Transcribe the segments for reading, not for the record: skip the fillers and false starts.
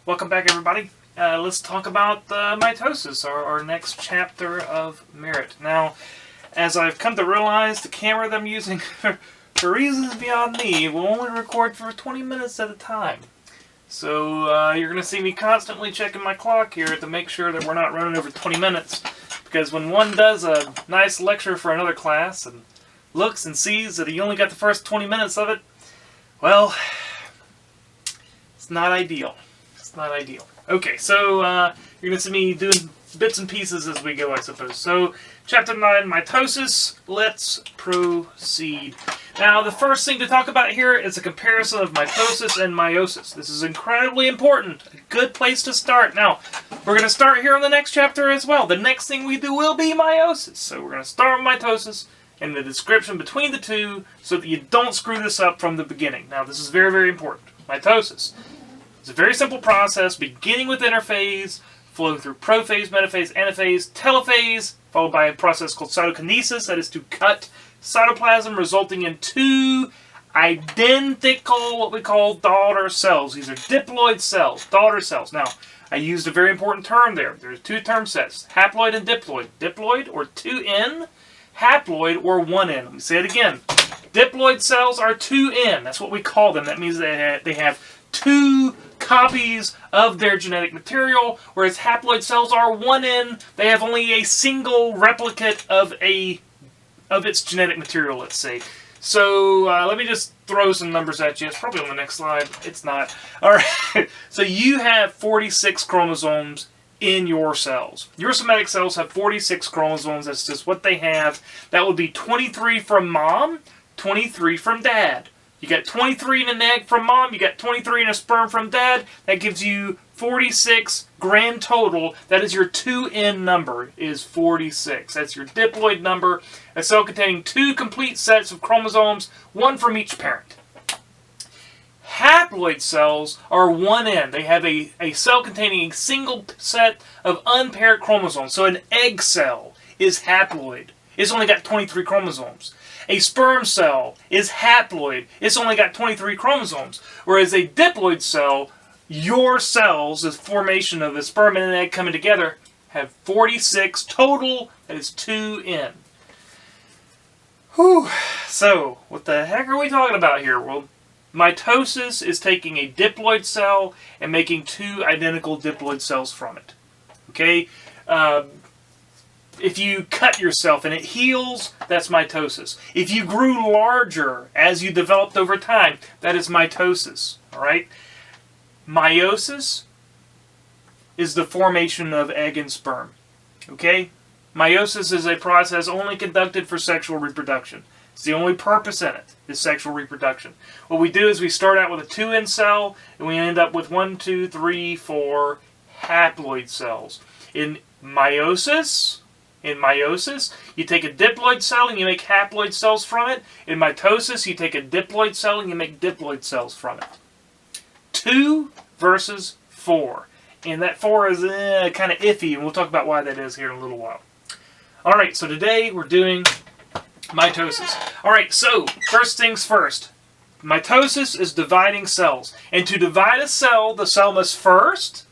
Welcome back, everybody. Let's talk about mitosis, our next chapter of merit. Now, as I've come to realize, the camera that I'm using, for reasons beyond me, will only record for 20 minutes at a time. So you're going to see me constantly checking my clock here to make sure that we're not running over 20 minutes. Because when one does a nice lecture for another class and looks and sees that he only got the first 20 minutes of it, well, it's not ideal. Not ideal. Okay, so you're going to see me doing bits and pieces as we go, I suppose. So, Chapter 9, Mitosis. Let's proceed. Now, the first thing to talk about here is a comparison of mitosis and meiosis. This is incredibly important. A good place to start. Now, we're going to start here in the next chapter as well. The next thing we do will be meiosis. So, we're going to start with mitosis and the description between the two so that you don't screw this up from the beginning. Now, this is very, very important. Mitosis. It's a very simple process, beginning with interphase, flowing through prophase, metaphase, anaphase, telophase, followed by a process called cytokinesis, that is to cut cytoplasm, resulting in two identical, what we call daughter cells. These are diploid cells, daughter cells. Now, I used a very important term there. There's two term sets, haploid and diploid. Diploid, or 2N, haploid, or 1N. Let me say it again. Diploid cells are 2N. That's what we call them. That means they have two copies of their genetic material, whereas haploid cells are 1N. They have only a single replicate of its genetic material, let's say. So let me just throw some numbers at you. It's probably on the next slide. It's not. All right. So you have 46 chromosomes in your cells. Your somatic cells have 46 chromosomes. That's just what they have. That would be 23 from mom, 23 from dad. You got 23 in an egg from mom, you got 23 in a sperm from dad. That gives you 46 grand total. That is your 2N number, is 46. That's your diploid number. A cell containing two complete sets of chromosomes, one from each parent. Haploid cells are 1N. They have a cell containing a single set of unpaired chromosomes. So an egg cell is haploid. It's only got 23 chromosomes. A sperm cell is haploid. It's only got 23 chromosomes. Whereas a diploid cell, your cells, the formation of a sperm and an egg coming together, have 46 total. That is 2N. Whew. So, what the heck are we talking about here? Well, mitosis is taking a diploid cell and making two identical diploid cells from it. Okay? If you cut yourself and it heals, that's mitosis. If you grew larger as you developed over time, that is mitosis. Alright? Meiosis is the formation of egg and sperm. Okay? Meiosis is a process only conducted for sexual reproduction. It's the only purpose in it, is sexual reproduction. What we do is we start out with a 2N cell, and we end up with 1, 2, 3, 4 haploid cells. In meiosis, you take a diploid cell and you make haploid cells from it. In mitosis, you take a diploid cell and you make diploid cells from it. 2 versus 4. And that 4 is kind of iffy, and we'll talk about why that is here in a little while. Alright, so today we're doing mitosis. Alright, so first things first. Mitosis is dividing cells. And to divide a cell, the cell must first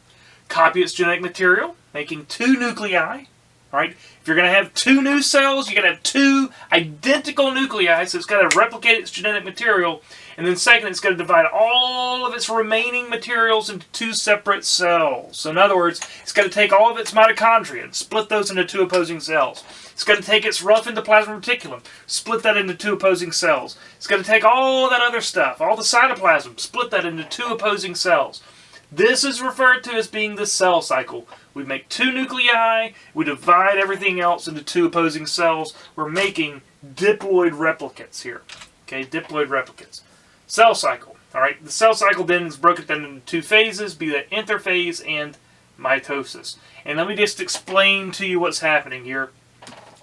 copy its genetic material, making 2 nuclei. Right? If you're going to have 2 new cells, you're going to have 2 identical nuclei, so it's got to replicate its genetic material. And then second, it's got to divide all of its remaining materials into 2 separate cells. So in other words, it's got to take all of its mitochondria and split those into 2 opposing cells. It's got to take its rough endoplasmic reticulum, split that into 2 opposing cells. It's got to take all that other stuff, all the cytoplasm, split that into 2 opposing cells. This is referred to as being the cell cycle. We make 2 nuclei, we divide everything else into 2 opposing cells. We're making diploid replicates here. Okay, diploid replicates. Cell cycle. Alright, the cell cycle then is broken down into 2 phases, be that interphase and mitosis. And let me just explain to you what's happening here.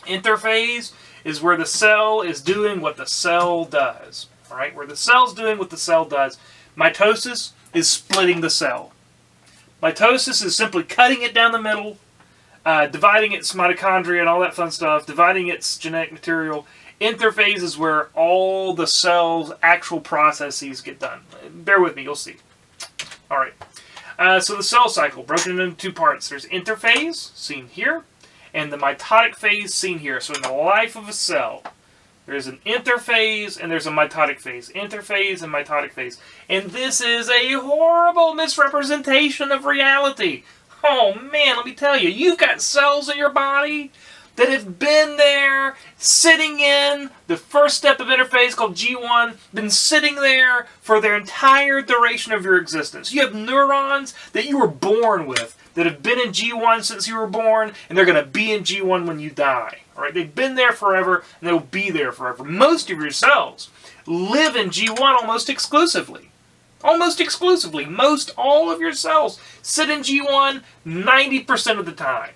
Interphase is where the cell is doing what the cell does. Alright, where the cell's doing what the cell does. Mitosis is splitting the cell. Mitosis is simply cutting it down the middle, dividing its mitochondria and all that fun stuff, dividing its genetic material. Interphase is where all the cell's actual processes get done. Bear with me, you'll see. Alright. So the cell cycle, broken into two parts. There's interphase, seen here, and the mitotic phase, seen here. So in the life of a cell, there's an interphase and there's a mitotic phase. Interphase and mitotic phase. And this is a horrible misrepresentation of reality. Oh man, let me tell you, you've got cells in your body that have been there, sitting in the first step of interphase called G1, been sitting there for their entire duration of your existence. You have neurons that you were born with that have been in G1 since you were born, and they're going to be in G1 when you die. All right? They've been there forever, and they'll be there forever. Most of your cells live in G1 almost exclusively. Almost exclusively. Most all of your cells sit in G1 90% of the time.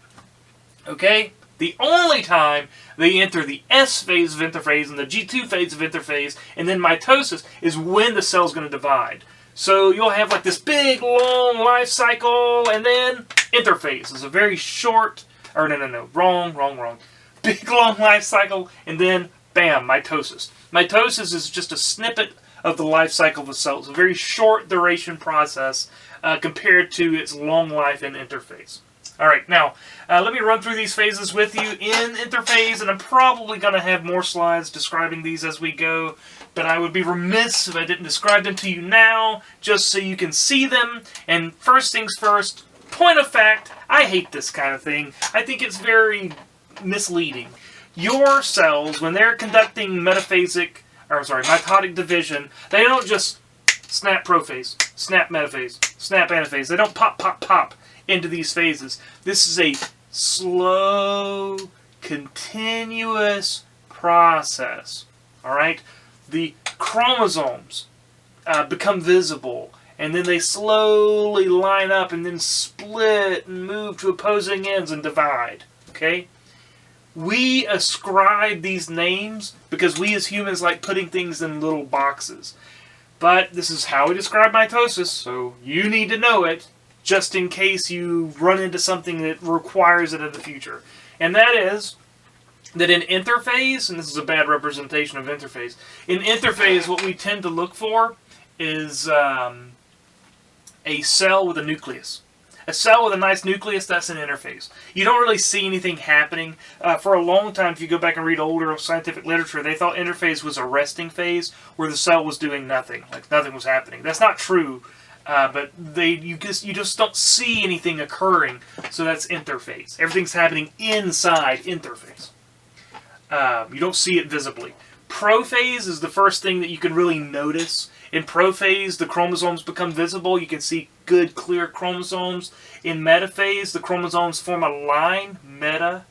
Okay? The only time they enter the S phase of interphase and the G2 phase of interphase and then mitosis is when the cell's going to divide. So you'll have like this big long life cycle and then interphase is a very short, or no, wrong. Big long life cycle and then bam, mitosis. Mitosis is just a snippet of the life cycle of the cell. It's a very short duration process compared to its long life in interphase. All right, now, let me run through these phases with you in interphase, and I'm probably going to have more slides describing these as we go, but I would be remiss if I didn't describe them to you now, just so you can see them. And first things first, point of fact, I hate this kind of thing. I think it's very misleading. Your cells, when they're conducting mitotic division, they don't just snap prophase, snap metaphase, snap anaphase. They don't pop into these phases. This is a slow, continuous process. Alright? The chromosomes become visible, and then they slowly line up and then split and move to opposing ends and divide. Okay? We ascribe these names because we as humans like putting things in little boxes. But this is how we describe mitosis, so you need to know it, just in case you run into something that requires it in the future. And that is that in interphase, and this is a bad representation of interphase, in interphase what we tend to look for is a cell with a nucleus. A cell with a nice nucleus, that's an interphase. You don't really see anything happening. For a long time, if you go back and read older scientific literature, they thought interphase was a resting phase where the cell was doing nothing, like nothing was happening. That's not true. But you just don't see anything occurring, so that's interphase. Everything's happening inside interphase. You don't see it visibly. Prophase is the first thing that you can really notice. In prophase, the chromosomes become visible. You can see good, clear chromosomes. In metaphase, the chromosomes form a line. Middle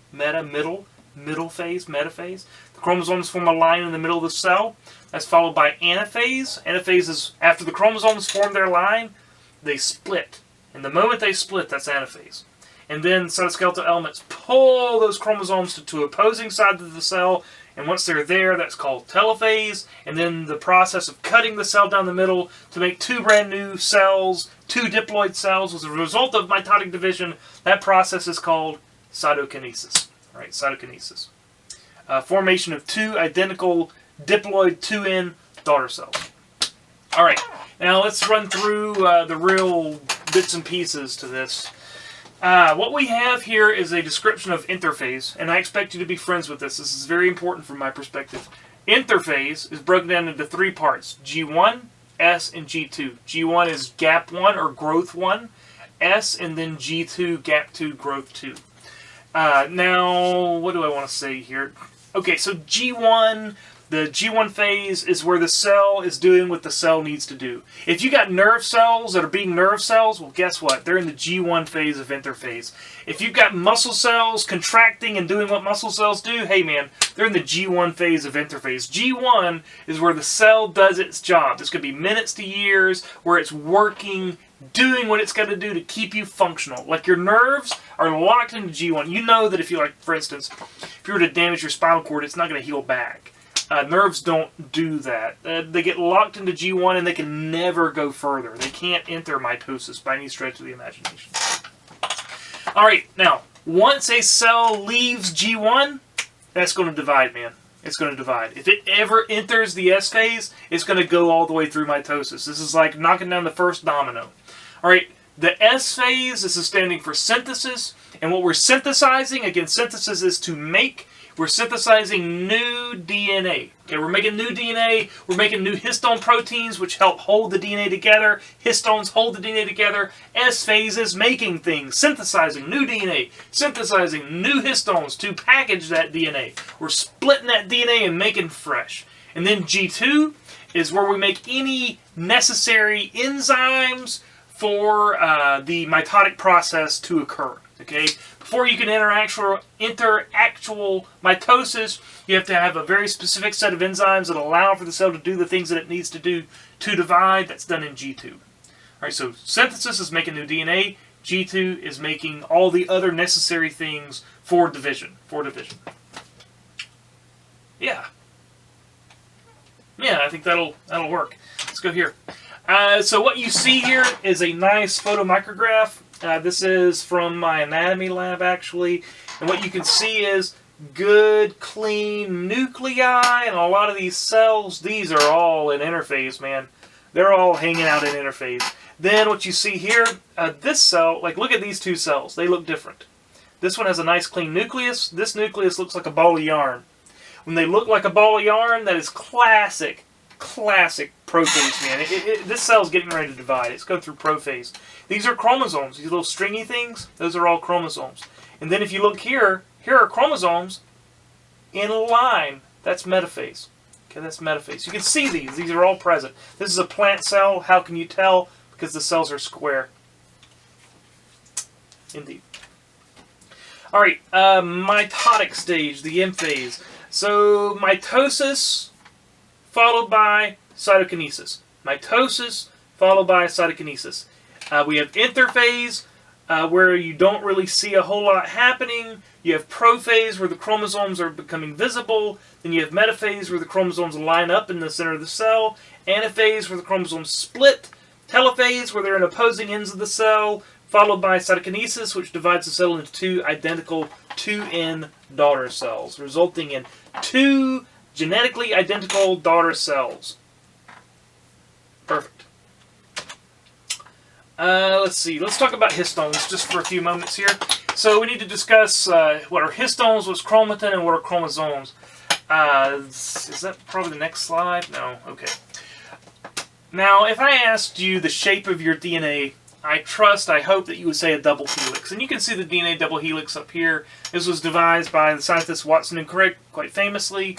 phase, metaphase. The chromosomes form a line in the middle of the cell. That's followed by anaphase. Anaphase is after the chromosomes form their line, they split. And the moment they split, that's anaphase. And then cytoskeletal elements pull those chromosomes to opposing sides of the cell, and once they're there, that's called telophase. And then the process of cutting the cell down the middle to make two brand new cells, two diploid cells, as a result of mitotic division, that process is called cytokinesis. All right, cytokinesis. Formation of two identical diploid 2N daughter cells. All right, now let's run through the real bits and pieces to this. What we have here is a description of interphase, and I expect you to be friends with this. This is very important from my perspective. Interphase is broken down into three parts: G1, S, and G2. G1 is gap 1 or growth 1, S, and then G2, gap 2, growth 2. Now, what do I want to say here? Okay, so G1, the G1 phase is where the cell is doing what the cell needs to do. If you got nerve cells that are being nerve cells, well, guess what? They're in the G1 phase of interphase. If you've got muscle cells contracting and doing what muscle cells do, hey man, they're in the G1 phase of interphase. G1 is where the cell does its job. This could be minutes to years where it's working, doing what it's got to do to keep you functional. Like your nerves are locked into G1. You know that if you, like, for instance, if you were to damage your spinal cord, it's not going to heal back. Nerves don't do that. They get locked into G1 and they can never go further. They can't enter mitosis by any stretch of the imagination. Alright, now, once a cell leaves G1, that's going to divide, man. It's going to divide. If it ever enters the S phase, it's going to go all the way through mitosis. This is like knocking down the first domino. Alright, The S phase, this is standing for synthesis. And what we're synthesizing, again, synthesis is to make. We're synthesizing new DNA. Okay, we're making new DNA. We're making new histone proteins, which help hold the DNA together. Histones hold the DNA together. S phase is making things, synthesizing new DNA, synthesizing new histones to package that DNA. We're splitting that DNA and making fresh. And then G2 is where we make any necessary enzymes for the mitotic process to occur. Okay, before you can enter actual mitosis, you have to have a very specific set of enzymes that allow for the cell to do the things that it needs to do to divide. That's done in G2. All right, so synthesis is making new DNA. G2 is making all the other necessary things for division. Yeah. Yeah, I think that'll work. Let's go here. So what you see here is a nice photomicrograph. This is from my anatomy lab, actually. And what you can see is good, clean nuclei, and a lot of these cells, these are all in interphase, man. They're all hanging out in interphase. Then what you see here, this cell, like look at these two cells. They look different. This one has a nice clean nucleus. This nucleus looks like a ball of yarn. When they look like a ball of yarn, that is classic prophase, man. This cell's getting ready to divide. It's going through prophase. These are chromosomes. These little stringy things, those are all chromosomes. And then if you look here, here are chromosomes in a line. That's metaphase. Okay, that's metaphase. You can see these. These are all present. This is a plant cell. How can you tell? Because the cells are square. Indeed. All right, mitotic stage, the M phase. So mitosis followed by cytokinesis. Mitosis followed by cytokinesis. We have interphase, where you don't really see a whole lot happening. You have prophase, where the chromosomes are becoming visible. Then you have metaphase, where the chromosomes line up in the center of the cell. Anaphase, where the chromosomes split. Telophase, where they're in opposing ends of the cell. Followed by cytokinesis, which divides the cell into two identical 2N daughter cells, resulting in two genetically identical daughter cells. Perfect. Let's see. Let's talk about histones just for a few moments here. So we need to discuss what are histones, what's chromatin, and what are chromosomes. Is that probably the next slide? No. Okay. Now, if I asked you the shape of your DNA, I hope that you would say a double helix. And you can see the DNA double helix up here. This was devised by the scientists Watson and Crick, quite famously.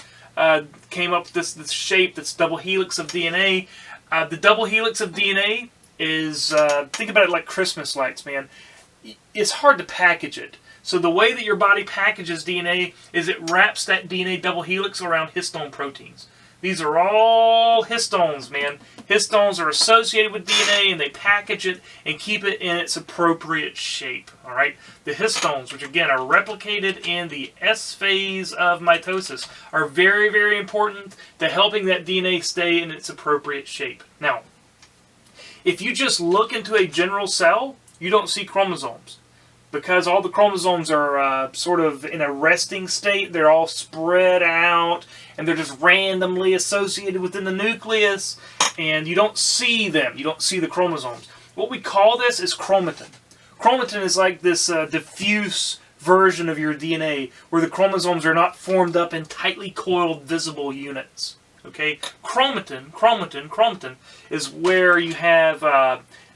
Came up with this shape that's double helix of DNA. The double helix of DNA is, think about it like Christmas lights, man. It's hard to package it. So the way that your body packages DNA is it wraps that DNA double helix around histone proteins. These are all histones, man. Histones are associated with DNA, and they package it and keep it in its appropriate shape. All right. The histones, which again are replicated in the S phase of mitosis, are very, very important to helping that DNA stay in its appropriate shape. Now, if you just look into a general cell, you don't see chromosomes. Because all the chromosomes are sort of in a resting state, they're all spread out, and they're just randomly associated within the nucleus, and you don't see them. You don't see the chromosomes. What we call this is chromatin. Chromatin is like this diffuse version of your DNA, where the chromosomes are not formed up in tightly coiled visible units. Okay, chromatin is where you have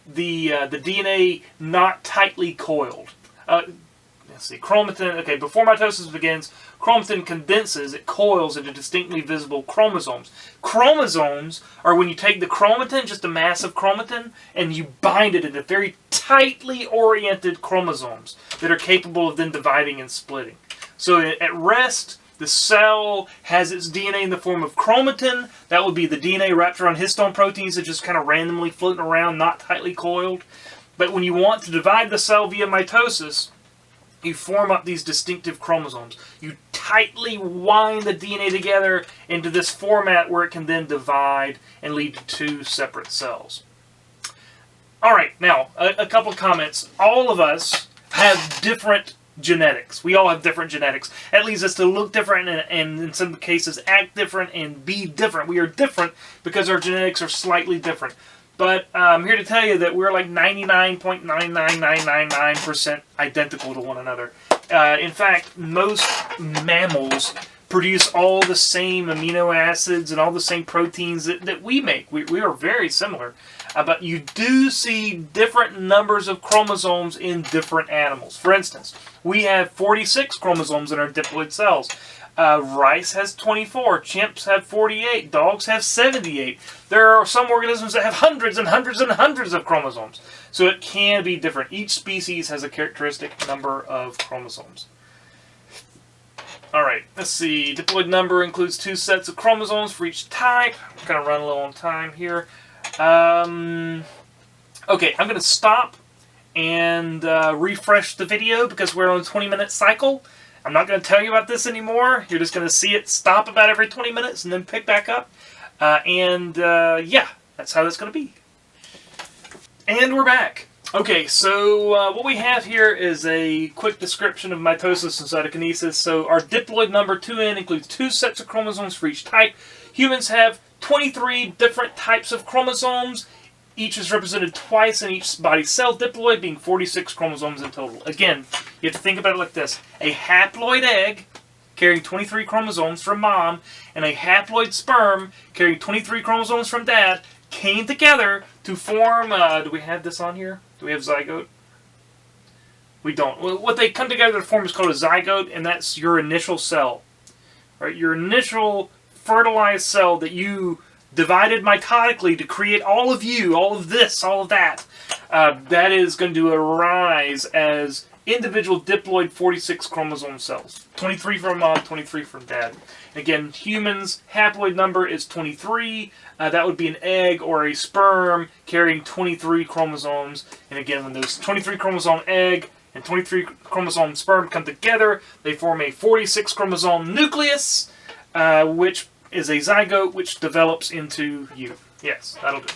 the DNA not tightly coiled. Let's see, chromatin, okay, before mitosis begins, chromatin condenses, it coils into distinctly visible chromosomes. Chromosomes are when you take the chromatin, just a mass of chromatin, and you bind it into very tightly oriented chromosomes that are capable of then dividing and splitting. So at rest, the cell has its DNA in the form of chromatin. That would be the DNA wrapped around histone proteins that just kind of randomly floating around, not tightly coiled. But when you want to divide the cell via mitosis, you form up these distinctive chromosomes. You tightly wind the DNA together into this format where it can then divide and lead to two separate cells. All right, now, a couple of comments. All of us have different genetics. We all have different genetics. That leads us to look different and in some cases act different and be different. We are different because our genetics are slightly different. But I'm here to tell you that we're like 99.99999% identical to one another. In fact, most mammals produce all the same amino acids and all the same proteins that we make. We are very similar. But you do see different numbers of chromosomes in different animals. For instance, we have 46 chromosomes in our diploid cells. Rice has 24, chimps have 48, dogs have 78. There are some organisms that have hundreds and hundreds and hundreds of chromosomes. So it can be different. Each species has a characteristic number of chromosomes. Alright, let's see. Diploid number includes 2 sets of chromosomes for each type. I'm going to run a little on time here. Okay, I'm going to stop and refresh the video because we're on a 20-minute cycle. I'm not going to tell you about this anymore. You're just going to see it stop about every 20 minutes and then pick back up. Yeah, that's how that's going to be. And we're back. Okay, so what we have here is a quick description of mitosis and cytokinesis. So our diploid number 2N includes 2 sets of chromosomes for each type. Humans have 23 different types of chromosomes. Each is represented twice in each body cell diploid, being 46 chromosomes in total. Again, you have to think about it like this. A haploid egg carrying 23 chromosomes from mom and a haploid sperm carrying 23 chromosomes from dad came together to form, do we have this on here? Do we have zygote? We don't. Well, what they come together to form is called a zygote, and that's your initial cell. Right? Your initial fertilized cell that you divided mitotically to create all of you, all of this, all of that. That is going to arise as individual diploid 46 chromosome cells. 23 from mom, 23 from dad. Again, humans' haploid number is 23. That would be an egg or a sperm carrying 23 chromosomes. And again, when those 23 chromosome egg and 23 chromosome sperm come together, they form a 46 chromosome nucleus, which is a zygote which develops into you. Yes, that'll do.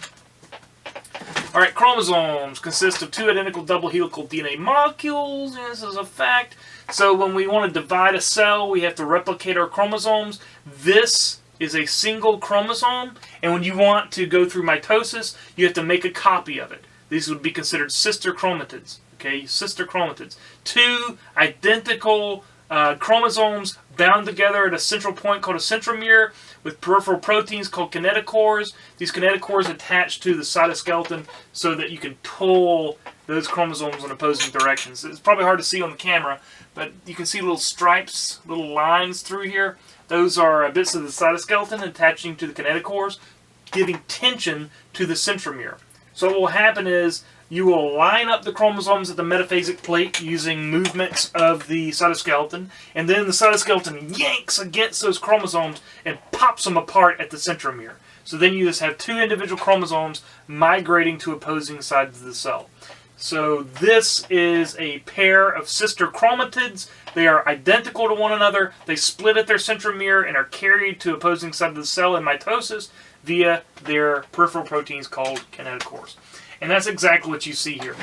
Alright, chromosomes consist of 2 identical double helical DNA molecules. This is a fact. So when we want to divide a cell, we have to replicate our chromosomes. This is a single chromosome, and when you want to go through mitosis, you have to make a copy of it. These would be considered sister chromatids. Okay, sister chromatids. 2 identical chromosomes bound together at a central point called a centromere with peripheral proteins called kinetochores. These kinetochores attach to the cytoskeleton so that you can pull those chromosomes in opposing directions. It's probably hard to see on the camera, but you can see little stripes, little lines through here. Those are bits of the cytoskeleton attaching to the kinetochores, giving tension to the centromere. So what will happen is you will line up the chromosomes at the metaphasic plate using movements of the cytoskeleton, and then the cytoskeleton yanks against those chromosomes and pops them apart at the centromere. So then you just have 2 individual chromosomes migrating to opposing sides of the cell. So this is a pair of sister chromatids. They are identical to one another. They split at their centromere and are carried to opposing sides of the cell in mitosis via their peripheral proteins called kinetochores. And that's exactly what you see here.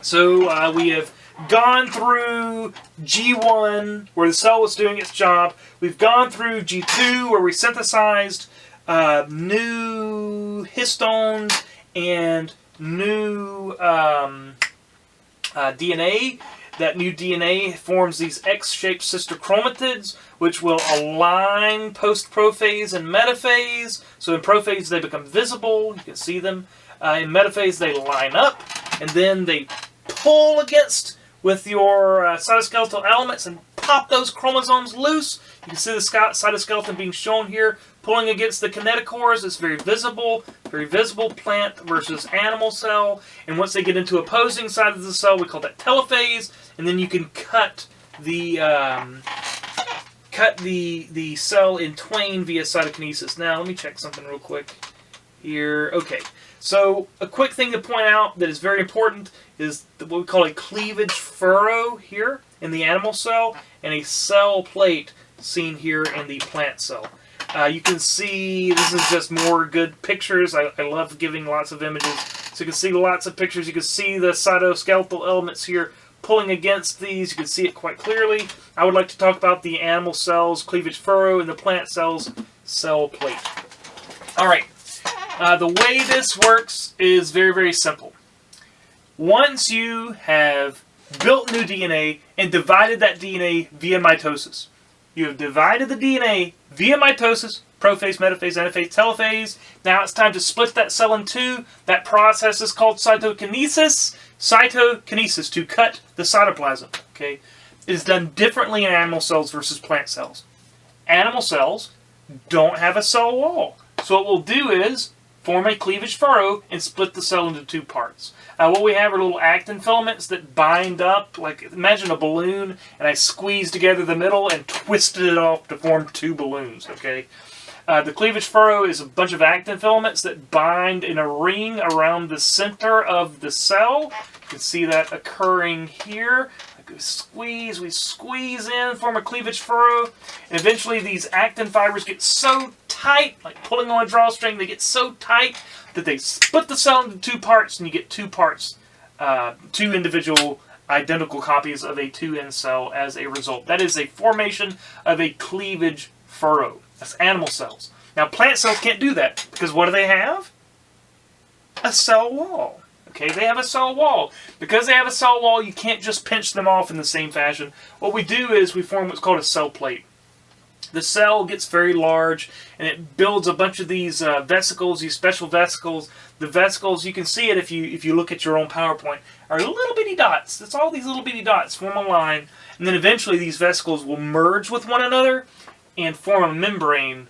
So we have gone through G1, where the cell was doing its job. We've gone through G2, where we synthesized new histones and new DNA. That new DNA forms these X-shaped sister chromatids, which will align post-prophase and metaphase. So in prophase, they become visible. You can see them. In metaphase, they line up, and then they pull against with your cytoskeletal elements and pop those chromosomes loose. You can see the cytoskeleton being shown here, pulling against the kinetochores. It's very visible plant versus animal cell. And once they get into opposing sides of the cell, we call that telophase. And then you can cut the cell in twain via cytokinesis. Now, let me check something real quick here. Okay. So, a quick thing to point out that is very important is what we call a cleavage furrow here in the animal cell and a cell plate seen here in the plant cell. You can see, this is just more good pictures. I love giving lots of images. So you can see lots of pictures. You can see the cytoskeletal elements here pulling against these. You can see it quite clearly. I would like to talk about the animal cells, cleavage furrow, and the plant cells, cell plate. Alright. The way this works is very, very simple. Once you have built new DNA and divided that DNA via mitosis, you have divided the DNA via mitosis, prophase, metaphase, anaphase, telophase. Now it's time to split that cell in two. That process is called cytokinesis. Cytokinesis, to cut the cytoplasm. Okay, it is done differently in animal cells versus plant cells. Animal cells don't have a cell wall. So what we'll do is form a cleavage furrow and split the cell into two parts. What we have are little actin filaments that bind up, like imagine a balloon, and I squeezed together the middle and twisted it off to form two balloons, okay? The cleavage furrow is a bunch of actin filaments that bind in a ring around the center of the cell. You can see that occurring here. We squeeze in, form a cleavage furrow, and eventually these actin fibers get so tight, like pulling on a drawstring, they get so tight that they split the cell into two parts, and you get two parts, two individual identical copies of a 2N cell as a result. That is a formation of a cleavage furrow. That's animal cells. Now plant cells can't do that, because what do they have? A cell wall. Okay, they have a cell wall. Because they have a cell wall, you can't just pinch them off in the same fashion. What we do is we form what's called a cell plate. The cell gets very large, and it builds a bunch of these vesicles, these special vesicles. The vesicles, you can see it if you look at your own PowerPoint, are little bitty dots. It's all these little bitty dots form a line, and then eventually these vesicles will merge with one another and form a membrane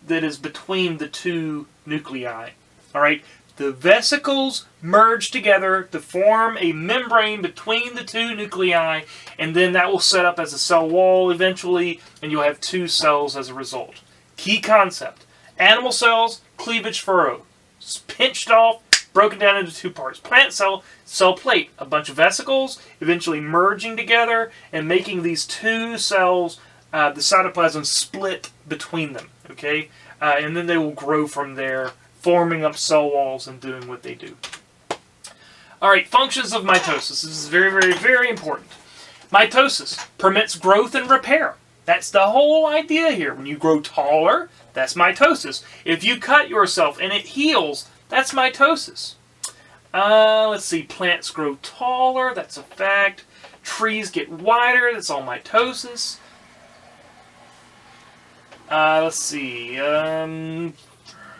that is between the two nuclei. All right. The vesicles merge together to form a membrane between the two nuclei, and then that will set up as a cell wall eventually, and you'll have two cells as a result. Key concept. Animal cells, cleavage furrow. It's pinched off, broken down into two parts. Plant cell, cell plate. A bunch of vesicles eventually merging together and making these two cells, the cytoplasm split between them. Okay? And then they will grow from there, forming up cell walls and doing what they do. Alright, functions of mitosis. This is very, very, very important. Mitosis permits growth and repair. That's the whole idea here. When you grow taller, that's mitosis. If you cut yourself and it heals, that's mitosis. Let's see, plants grow taller, that's a fact. Trees get wider, that's all mitosis. Let's see,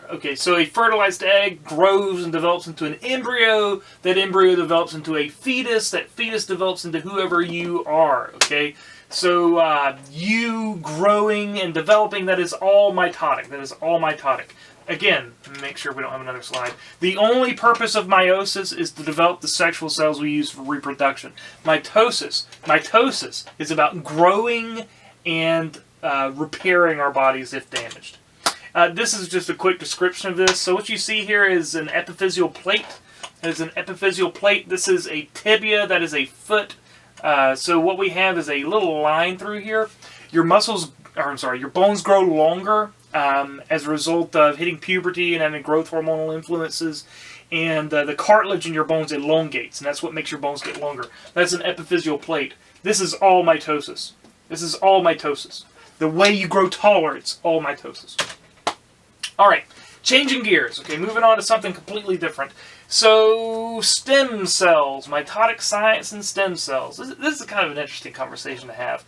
okay, so a fertilized egg grows and develops into an embryo. That embryo develops into a fetus. That fetus develops into whoever you are, okay? So you growing and developing, that is all mitotic. That is all mitotic. Again, make sure we don't have another slide. The only purpose of meiosis is to develop the sexual cells we use for reproduction. Mitosis is about growing and repairing our bodies if damaged. This is just a quick description of this. So what you see here is an epiphyseal plate. There's an epiphyseal plate. This is a tibia. That is a foot. So what we have is a little line through here. Your bones grow longer as a result of hitting puberty and having growth hormonal influences. And the cartilage in your bones elongates, and that's what makes your bones get longer. That's an epiphyseal plate. This is all mitosis. This is all mitosis. The way you grow taller, it's all mitosis. Alright, changing gears. Okay, moving on to something completely different. So, stem cells, mitotic science and stem cells. This is kind of an interesting conversation to have.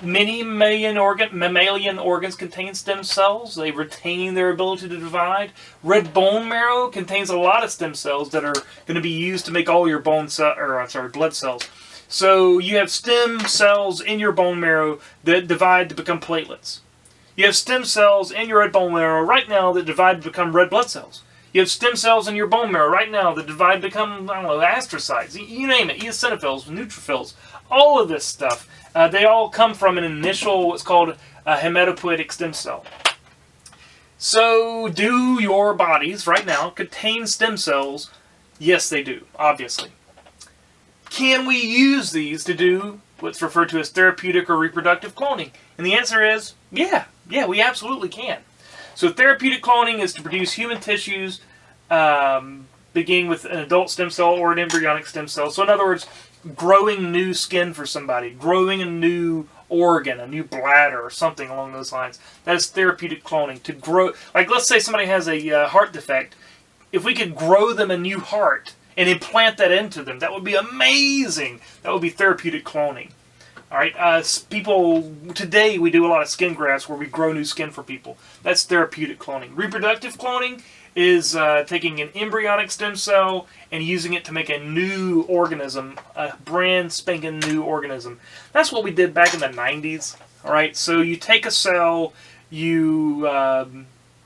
Many mammalian organs contain stem cells. They retain their ability to divide. Red bone marrow contains a lot of stem cells that are going to be used to make all your blood cells. So you have stem cells in your bone marrow that divide to become platelets. You have stem cells in your red bone marrow right now that divide to become red blood cells. You have stem cells in your bone marrow right now that divide to become, I don't know, astrocytes. You name it, eosinophils, neutrophils, all of this stuff. They all come from an initial, what's called a hematopoietic stem cell. So, do your bodies right now contain stem cells? Yes, they do, obviously. Can we use these to do what's referred to as therapeutic or reproductive cloning? And the answer is, yeah, we absolutely can. So therapeutic cloning is to produce human tissues beginning with an adult stem cell or an embryonic stem cell. So in other words, growing new skin for somebody, growing a new organ, a new bladder, or something along those lines. That is therapeutic cloning. To grow, like let's say somebody has a heart defect. If we could grow them a new heart and implant that into them, that would be amazing. That would be therapeutic cloning. All right, people, today we do a lot of skin grafts where we grow new skin for people. That's therapeutic cloning. Reproductive cloning is taking an embryonic stem cell and using it to make a new organism, a brand spanking new organism. That's what we did back in the 90s. All right, so you take a cell, you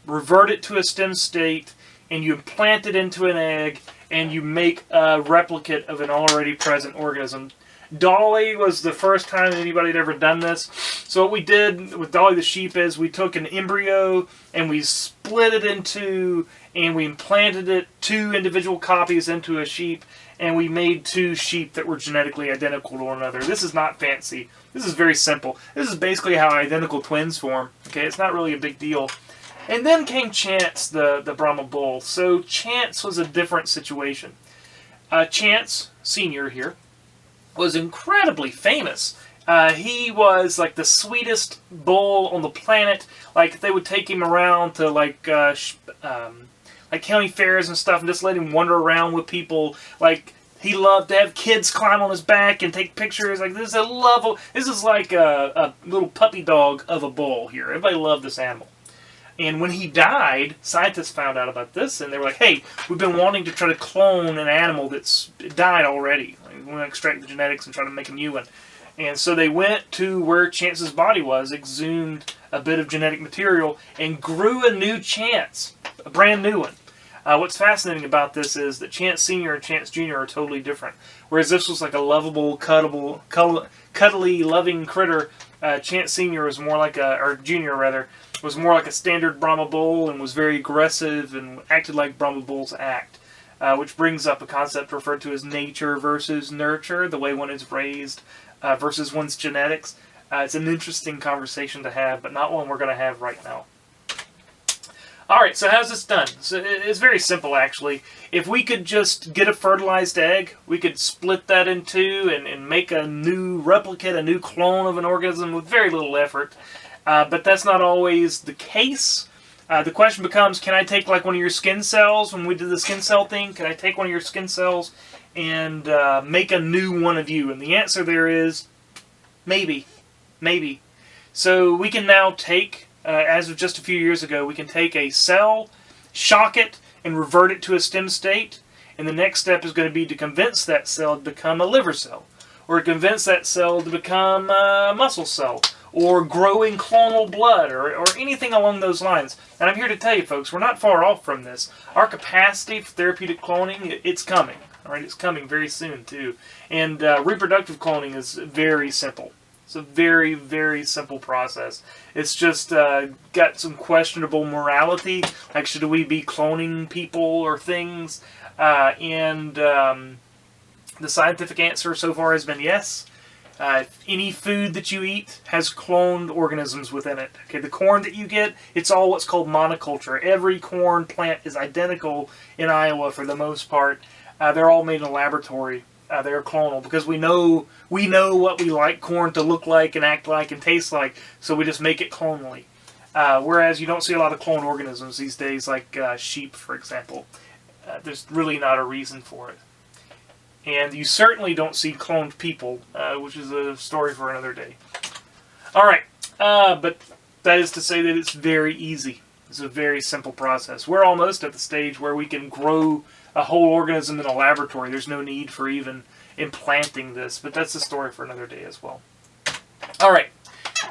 revert it to a stem state, and you implant it into an egg, and you make a replicate of an already present organism. Dolly was the first time anybody had ever done this. So what we did with Dolly the sheep is we took an embryo and we split it into, and we implanted it 2 individual copies into a sheep, and we made 2 sheep that were genetically identical to one another. This is not fancy. This is very simple. This is basically how identical twins form. Okay, it's not really a big deal. And then came Chance, the Brahma bull. So Chance was a different situation. Chance, Senior here, was incredibly famous. He was like the sweetest bull on the planet. Like they would take him around to like county fairs and stuff, and just let him wander around with people. Like he loved to have kids climb on his back and take pictures. Like this is like a little puppy dog of a bull here. Everybody loved this animal. And when he died, scientists found out about this, and they were like, hey, we've been wanting to try to clone an animal that's died already. We want to extract the genetics and try to make a new one. And so they went to where Chance's body was, exhumed a bit of genetic material, and grew a new Chance, a brand new one. What's fascinating about this is that Chance Senior and Chance Junior are totally different. Whereas this was like a lovable, cuddly, loving critter, Chance Senior was more like or Junior rather, was more like a standard Brahma bull and was very aggressive and acted like Brahma bulls act. Which brings up a concept referred to as nature versus nurture, the way one is raised versus one's genetics. It's an interesting conversation to have, but not one we're going to have right now. Alright, so how's this done? So it's very simple, actually. If we could just get a fertilized egg, we could split that in 2 and make a new replicate, a new clone of an organism with very little effort. But that's not always the case. The question becomes, can I take like one of your skin cells, when we did the skin cell thing, can I take one of your skin cells and make a new one of you? And the answer there is, maybe. Maybe. So we can now take, as of just a few years ago, we can take a cell, shock it, and revert it to a stem state. And the next step is going to be to convince that cell to become a liver cell, or convince that cell to become a muscle cell, or growing clonal blood, or anything along those lines. And I'm here to tell you, folks, we're not far off from this. Our capacity for therapeutic cloning, it's coming. All right, it's coming very soon, too. And reproductive cloning is very simple. It's a very, very simple process. It's just got some questionable morality, like should we be cloning people or things? The scientific answer so far has been yes. Any food that you eat has cloned organisms within it. Okay, the corn that you get, it's all what's called monoculture. Every corn plant is identical in Iowa for the most part. They're all made in a laboratory. They're clonal because we know what we like corn to look like and act like and taste like, so we just make it clonally. Whereas you don't see a lot of cloned organisms these days, like sheep, for example. There's really not a reason for it. And you certainly don't see cloned people, which is a story for another day. Alright, but that is to say that it's very easy. It's a very simple process. We're almost at the stage where we can grow a whole organism in a laboratory. There's no need for even implanting this, but that's a story for another day as well. Alright.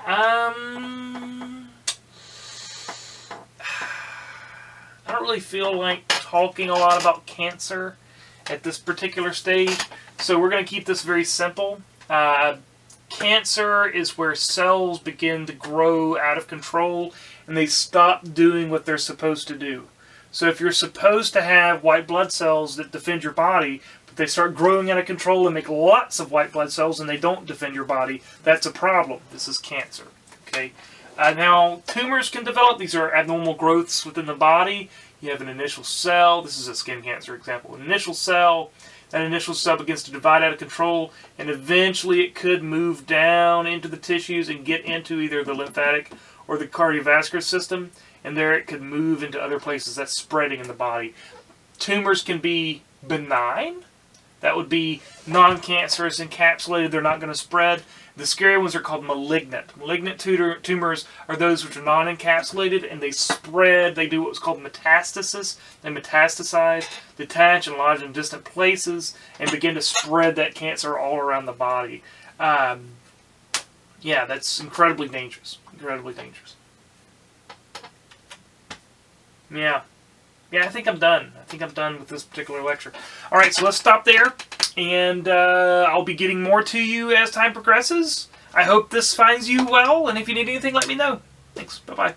I don't really feel like talking a lot about cancer at this particular stage, so we're going to keep this very simple. Cancer is where cells begin to grow out of control and they stop doing what they're supposed to do. So if you're supposed to have white blood cells that defend your body, but they start growing out of control and make lots of white blood cells and they don't defend your body, that's a problem. This is cancer. Okay. Now, tumors can develop. These are abnormal growths within the body. You have an initial cell. This is a skin cancer example. An initial cell. That initial cell begins to divide out of control, and eventually it could move down into the tissues and get into either the lymphatic or the cardiovascular system, and there it could move into other places. That's spreading in the body. Tumors can be benign. That would be non-cancerous, encapsulated. They're not going to spread. The scary ones are called malignant. Malignant tumors are those which are non-encapsulated, and they spread. They do what's called metastasis. They metastasize, detach, and lodge in distant places, and begin to spread that cancer all around the body. Yeah, that's incredibly dangerous. Incredibly dangerous. Yeah. Yeah, I think I'm done. I think I'm done with this particular lecture. All right, so let's stop there, and I'll be getting more to you as time progresses. I hope this finds you well, and if you need anything, let me know. Thanks. Bye-bye.